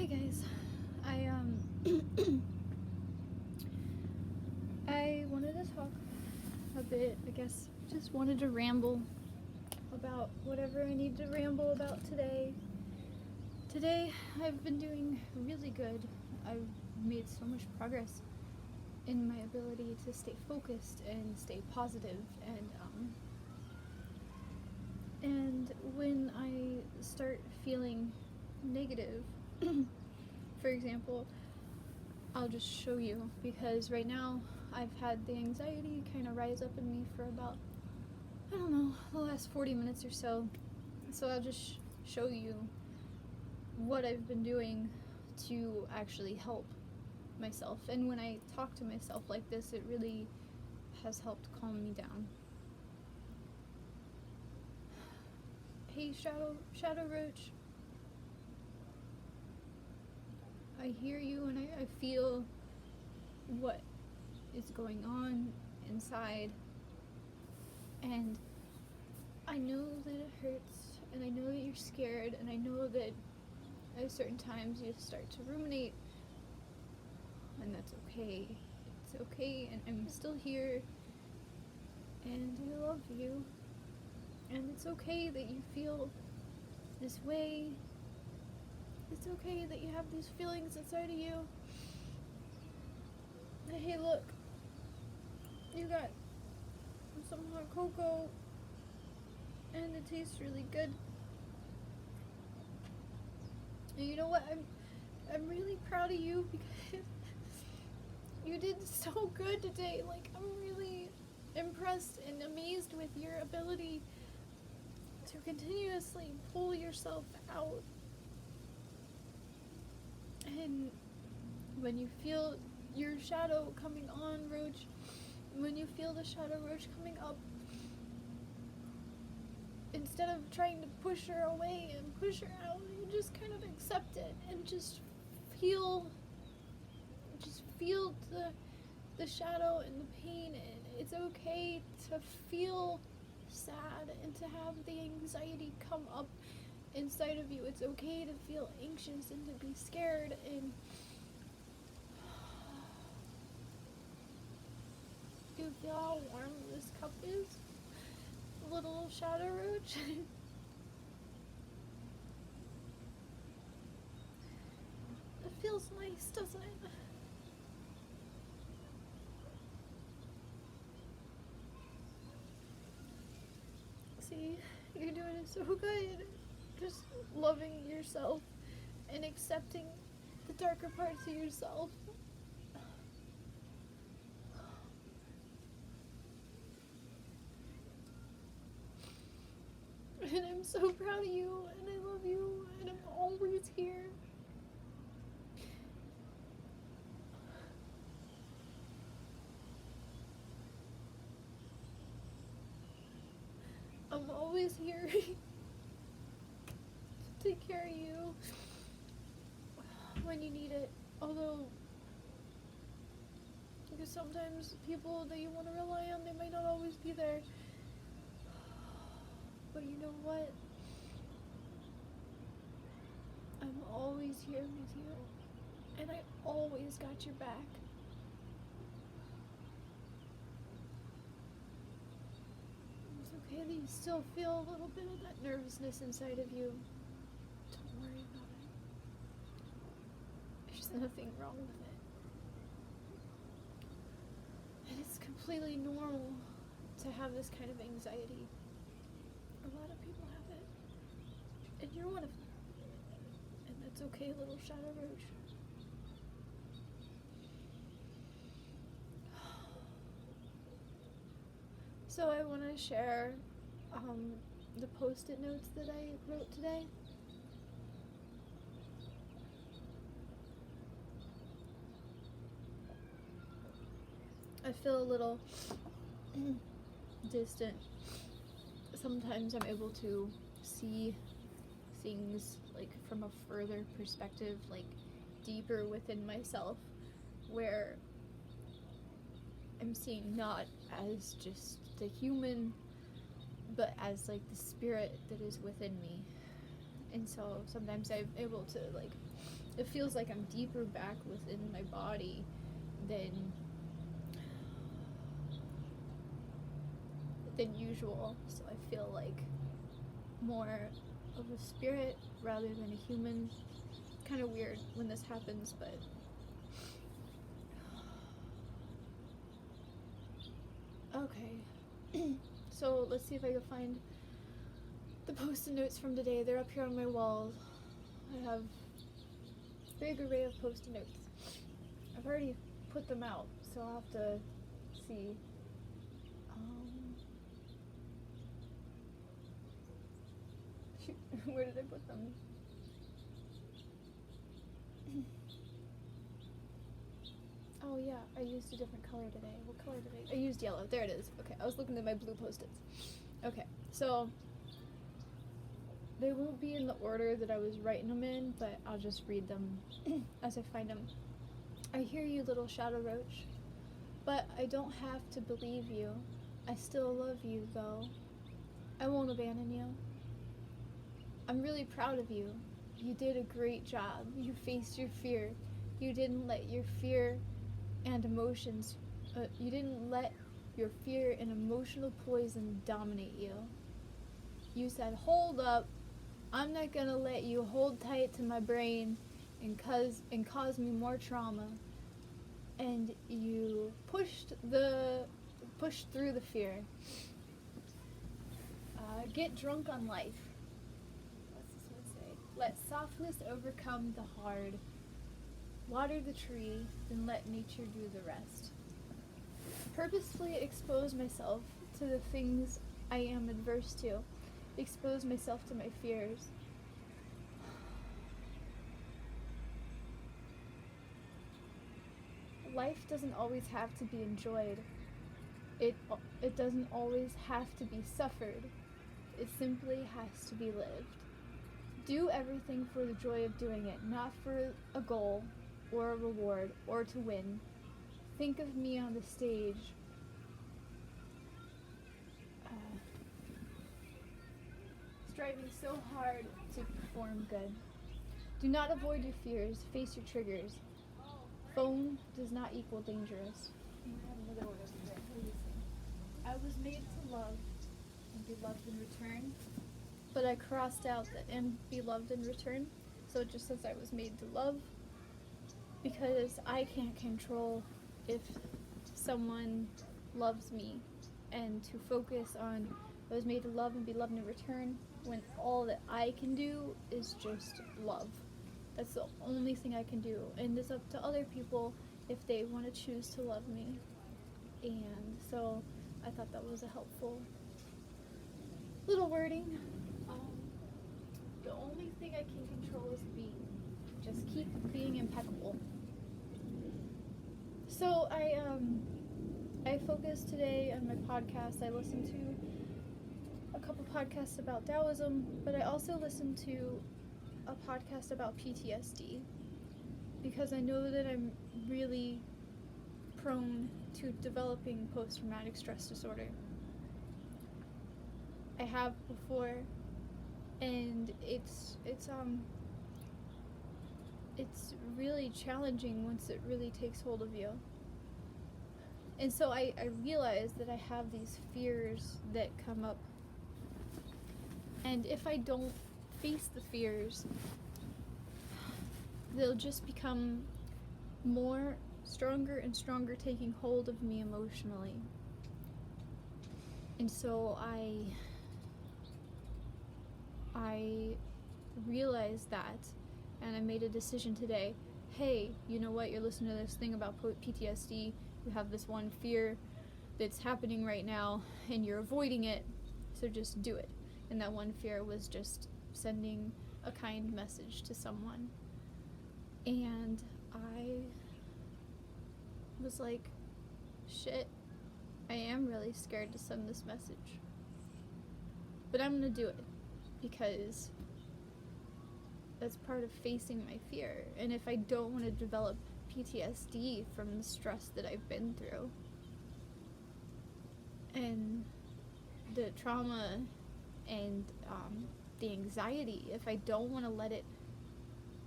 Hi guys. I I wanted to talk a bit, I guess just wanted to ramble about whatever I need to ramble about today. Today I've been doing really good. I've made so much progress in my ability to stay focused and stay positive, and when I start feeling negative, for example, I'll just show you, because right now I've had the anxiety kind of rise up in me for about, I don't know, the last 40 minutes or so. So I'll just show you what I've been doing to actually help myself. And when I talk to myself like this, it really has helped calm me down. Hey, Shadow Roach. I hear you, and I feel what is going on inside, and I know that it hurts, and I know that you're scared, and I know that at certain times you start to ruminate, and that's okay. It's okay, and I'm still here, and I love you, and it's okay that you feel this way. It's okay that you have these feelings inside of you. Hey, look, you got some hot cocoa, and it tastes really good. And you know what? I'm really proud of you, because you did so good today. Like, I'm really impressed and amazed with your ability to continuously pull yourself out. And when you feel your shadow coming on, Roach, when you feel the Shadow Roach coming up, instead of trying to push her away and push her out, you just kind of accept it and just feel the shadow and the pain. And it's okay to feel sad and to have the anxiety come up inside of you. It's okay to feel anxious and to be scared. And do you feel how warm this cup is, little Shadow Roach? It feels nice, doesn't it? See, you're doing it so good. Just loving yourself and accepting the darker parts of yourself. And I'm so proud of you, and I love you, and I'm always here. I'm always here to take care of you when you need it. Although, because sometimes people that you want to rely on, they might not always be there. But you know what? I'm always here with you, and I always got your back. It's okay that you still feel a little bit of that nervousness inside of you. Don't worry about it. There's nothing wrong with it. And it's completely normal to have this kind of anxiety. A lot of people have it, and you're one of them. And that's okay, little Shadow Roach. So I want to share the post-it notes that I wrote today. I feel a little distant. Sometimes I'm able to see things like from a further perspective, like deeper within myself, where I'm seeing not as just the human, but as like the spirit that is within me. And so sometimes I'm able to like it feels like I'm deeper back within my body than usual. So I feel like more of a spirit rather than a human. Kind of weird when this happens, but okay. So let's see if I can find the post-it notes from today. They're up here on my wall. I have a big array of post-it notes. I've already put them out, so I'll have to see. Shoot, where did I put them? Oh yeah, I used a different color today. What color did I used yellow. There it is. Okay, I was looking at my blue post-its. Okay, so they won't be in the order that I was writing them in, but I'll just read them as I find them. I hear you, little shadow roach, but I don't have to believe you. I still love you, though. I won't abandon you. I'm really proud of you. You did a great job. You faced your fear. You didn't let your fear and emotions, you didn't let your fear and emotional poison dominate you. You said, hold up, I'm not gonna let you hold tight to my brain and cause me more trauma. And you pushed through the fear. Get drunk on life. What's this one say? Let softness overcome the hard. Water the tree, then let nature do the rest. Purposefully expose myself to the things I am adverse to. Expose myself to my fears. Life doesn't always have to be enjoyed. It doesn't always have to be suffered. It simply has to be lived. Do everything for the joy of doing it, not for a goal or a reward or to win. Think of me on the stage. Striving so hard to perform good. Do not avoid your fears, face your triggers. Foam does not equal dangerous. I was made to love and be loved in return, but I crossed out the and be loved in return, so it just says I was made to love, because I can't control if someone loves me, and to focus on I was made to love and be loved in return when all that I can do is just love. That's the only thing I can do, and it's up to other people if they want to choose to love me. And so I thought that was a helpful little wording. The only thing I can control is just keep being impeccable. So I focused today on my podcast. I listened to a couple podcasts about Taoism, but I also listened to a podcast about PTSD because I know that I'm really prone to developing post-traumatic stress disorder. I have before, and it's really challenging once it really takes hold of you. And so I realize that I have these fears that come up, and if I don't face the fears, they'll just become stronger and stronger, taking hold of me emotionally. And so I realized that, and I made a decision today. Hey, you know what? You're listening to this thing about PTSD. You have this one fear that's happening right now, and you're avoiding it, so just do it. And that one fear was just sending a kind message to someone. And I was like, shit, I am really scared to send this message. But I'm gonna do it, because that's part of facing my fear. And if I don't want to develop PTSD from the stress that I've been through and the trauma and the anxiety, if I don't want to let it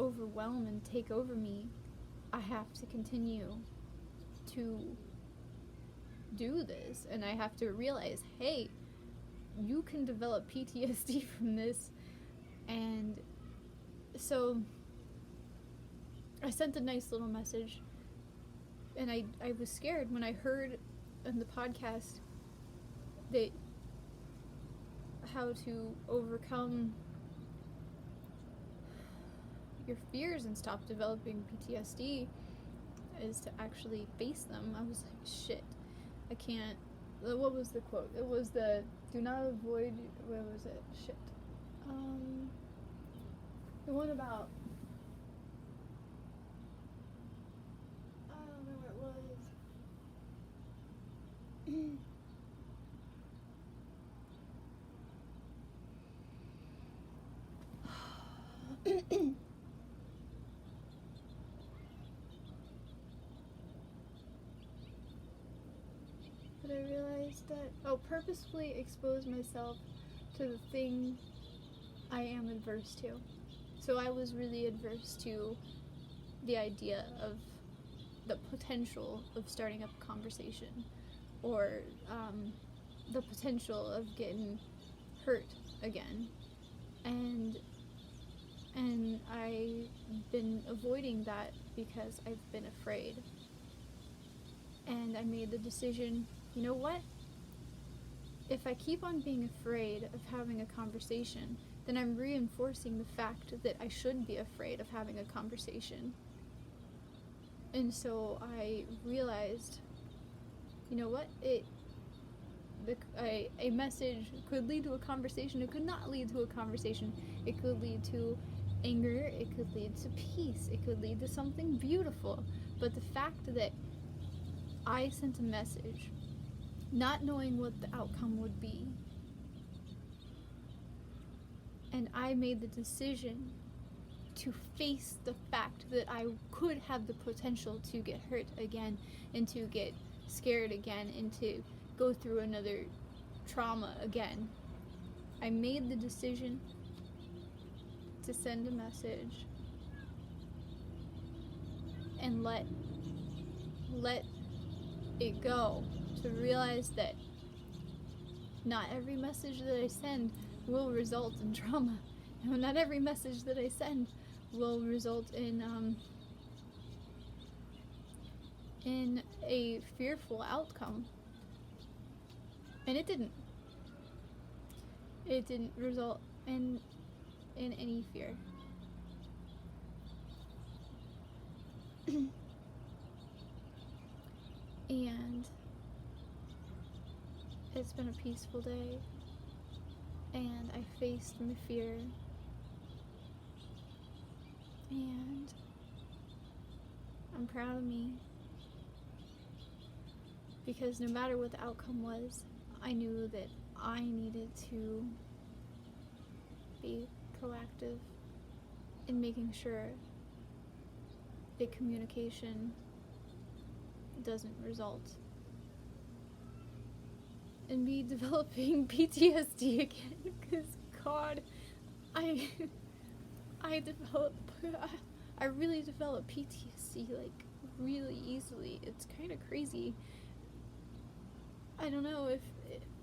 overwhelm and take over me, I have to continue to do this, and I have to realize, hey, you can develop PTSD from this. And so I sent a nice little message, and I was scared when I heard in the podcast that how to overcome your fears and stop developing PTSD is to actually face them. I was like, shit, I can't. What was the quote? It was the do not avoid, where was it? Shit. The one about, I don't know where it was. But I realized that, purposefully expose myself to the thing I am adverse to. So I was really adverse to the idea of the potential of starting up a conversation, or the potential of getting hurt again. And I've been avoiding that because I've been afraid. And I made the decision, you know what? If I keep on being afraid of having a conversation, then I'm reinforcing the fact that I should be afraid of having a conversation. And so I realized, you know what? A message could lead to a conversation. It could not lead to a conversation. It could lead to anger. It could lead to peace. It could lead to something beautiful. But the fact that I sent a message, not knowing what the outcome would be, and I made the decision to face the fact that I could have the potential to get hurt again, and to get scared again, and to go through another trauma again. I made the decision to send a message and let it go, to realize that not every message that I send will result in trauma. And not every message that I send will result in a fearful outcome. And it didn't. It didn't result in any fear. And it's been a peaceful day, and I faced my fear, and I'm proud of me, because no matter what the outcome was, I knew that I needed to be proactive in making sure that communication doesn't result in me developing PTSD again. Because God, I really develop PTSD like really easily. It's kind of crazy. I don't know if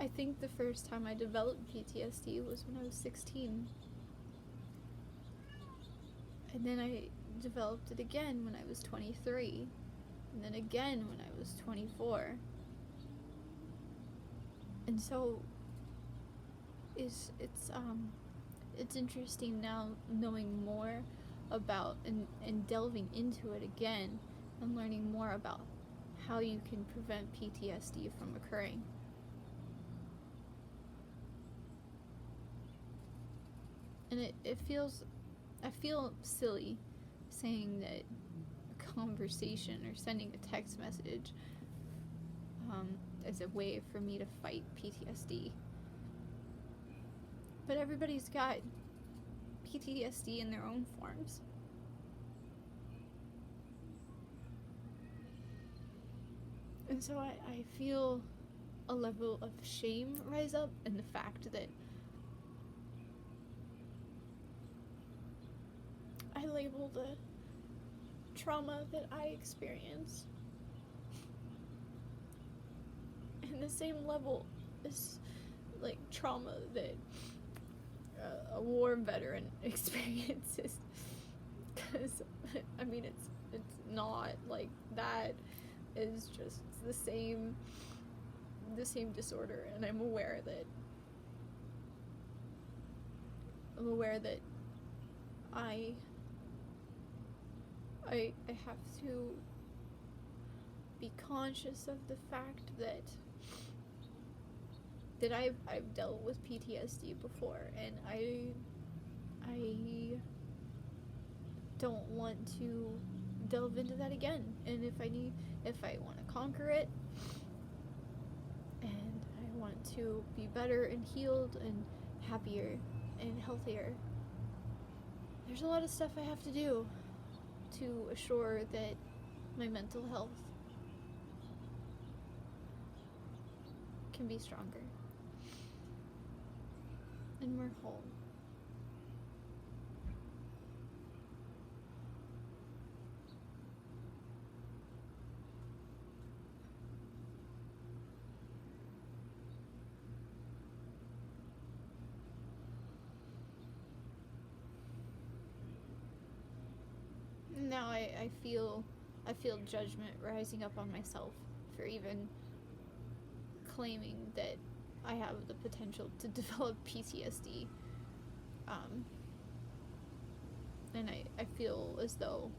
I think the first time I developed PTSD was when I was 16. And then I developed it again when I was 23. And then again when I was 24. And so it's interesting now knowing more about and delving into it again and learning more about how you can prevent PTSD from occurring. And I feel silly saying that a conversation or sending a text message is a way for me to fight PTSD. But everybody's got PTSD in their own forms. And so I feel a level of shame rise up in the fact that I label the trauma that I experience in the same level as like trauma that a war veteran experiences, because I mean it's not like that. Is just the same disorder, and I'm aware that I have to be conscious of the fact that I've dealt with PTSD before, and I don't want to delve into that again. And if I want to conquer it, and I want to be better and healed and happier and healthier, there's a lot of stuff I have to do to assure that my mental health can be stronger and more whole. Now I feel judgment rising up on myself for even claiming that I have the potential to develop PTSD. And I feel as though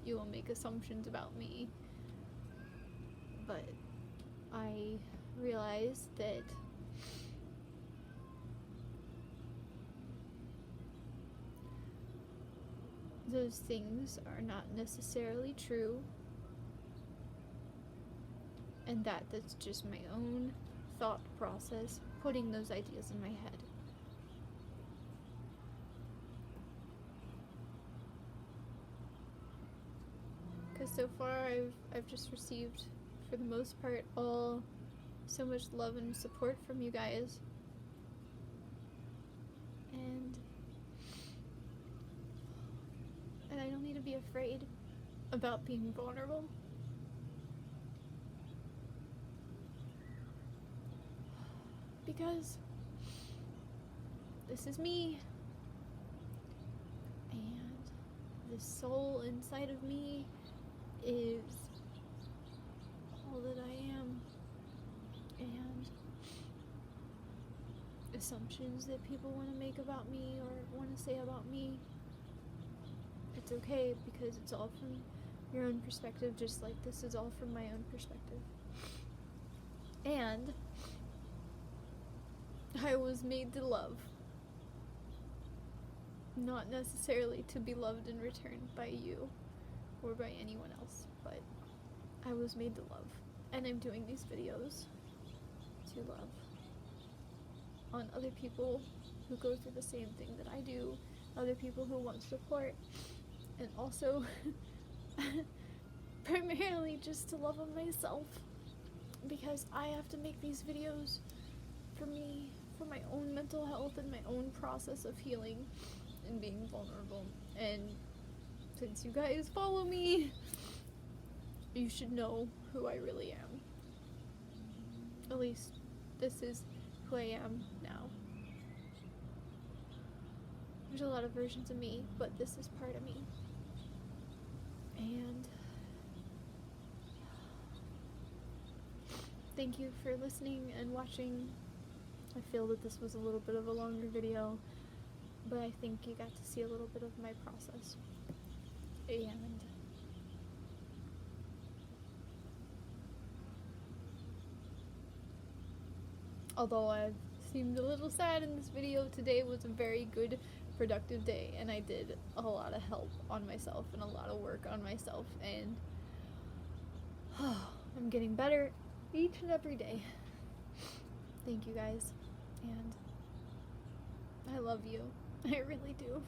you will make assumptions about me. But I realize that those things are not necessarily true, and that's just my own thought process putting those ideas in my head. Because so far I've just received, for the most part, so much love and support from you guys, and I don't need to be afraid about being vulnerable. Because this is me, and the soul inside of me is all that I am, and assumptions that people want to make about me or want to say about me, it's okay, because it's all from your own perspective, just like this is all from my own perspective. And I was made to love, not necessarily to be loved in return by you or by anyone else, but I was made to love, and I'm doing these videos to love on other people who go through the same thing that I do, other people who want support, and also primarily just to love on myself, because I have to make these videos for me, for my own mental health and my own process of healing and being vulnerable. And since you guys follow me, you should know who I really am. At least this is who I am now. There's a lot of versions of me, but this is part of me. And thank you for listening and watching. I feel that this was a little bit of a longer video, but I think you got to see a little bit of my process. And although I've seemed a little sad in this video, today was a very good, productive day, and I did a lot of help on myself and a lot of work on myself, and I'm getting better each and every day. Thank you guys, and I love you. I really do.